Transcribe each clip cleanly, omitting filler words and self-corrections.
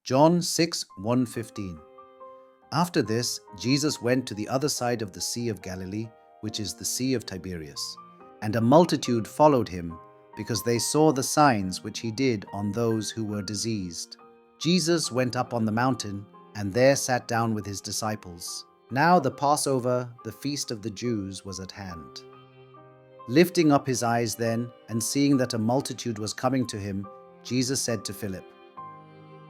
John 6:1-15. After this, Jesus went to the other side of the Sea of Galilee, which is the Sea of Tiberias. And a multitude followed him, because they saw the signs which he did on those who were diseased. Jesus went up on the mountain, and there sat down with his disciples. Now the Passover, the feast of the Jews, was at hand. Lifting up his eyes then, and seeing that a multitude was coming to him, Jesus said to Philip,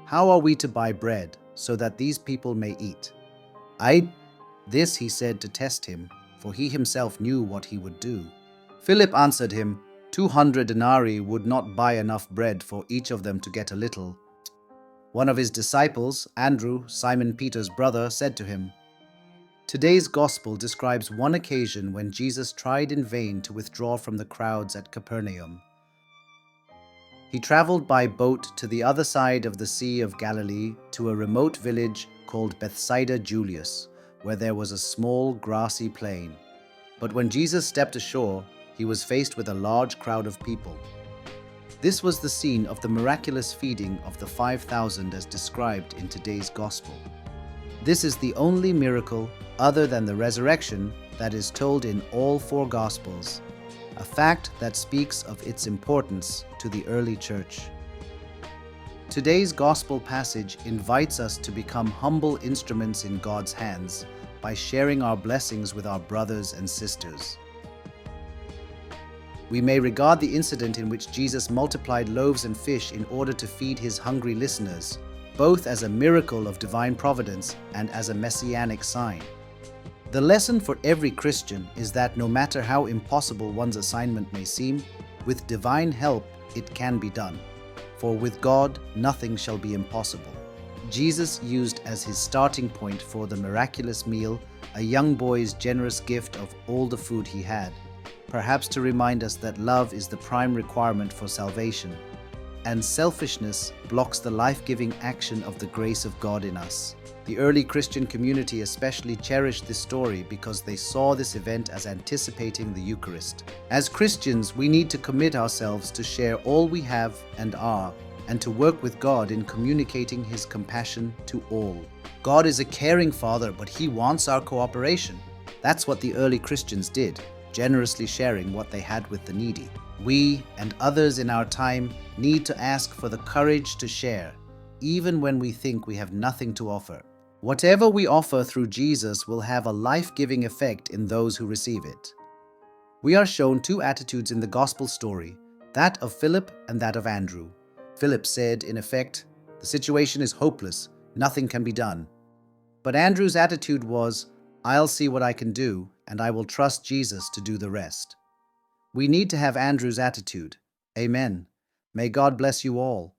"How are we to buy bread, so that these people may eat?" This he said to test him, for he himself knew what he would do. Philip answered him, 200 denarii would not buy enough bread for each of them to get a little. One of his disciples, Andrew, Simon Peter's brother, said to him, Today's gospel describes one occasion when Jesus tried in vain to withdraw from the crowds at Capernaum. He traveled by boat to the other side of the Sea of Galilee to a remote village called Bethsaida Julius, where there was a small grassy plain. But when Jesus stepped ashore, he was faced with a large crowd of people. This was the scene of the miraculous feeding of the 5,000 as described in today's gospel. This is the only miracle other than the resurrection that is told in all four gospels, a fact that speaks of its importance to the early church. Today's gospel passage invites us to become humble instruments in God's hands by sharing our blessings with our brothers and sisters. We may regard the incident in which Jesus multiplied loaves and fish in order to feed his hungry listeners, both as a miracle of divine providence and as a messianic sign. The lesson for every Christian is that no matter how impossible one's assignment may seem, with divine help it can be done. For with God, nothing shall be impossible. Jesus used as his starting point for the miraculous meal a young boy's generous gift of all the food he had, perhaps to remind us that love is the prime requirement for salvation, and selfishness blocks the life-giving action of the grace of God in us. The early Christian community especially cherished this story because they saw this event as anticipating the Eucharist. As Christians, we need to commit ourselves to share all we have and are, and to work with God in communicating his compassion to all. God is a caring Father, but he wants our cooperation. That's what the early Christians did, generously sharing what they had with the needy. We and others in our time need to ask for the courage to share, even when we think we have nothing to offer. Whatever we offer through Jesus will have a life-giving effect in those who receive it. We are shown two attitudes in the gospel story, that of Philip and that of Andrew. Philip said, in effect, "The situation is hopeless, nothing can be done." But Andrew's attitude was, "I'll see what I can do, and I will trust Jesus to do the rest." We need to have Andrew's attitude. Amen. May God bless you all.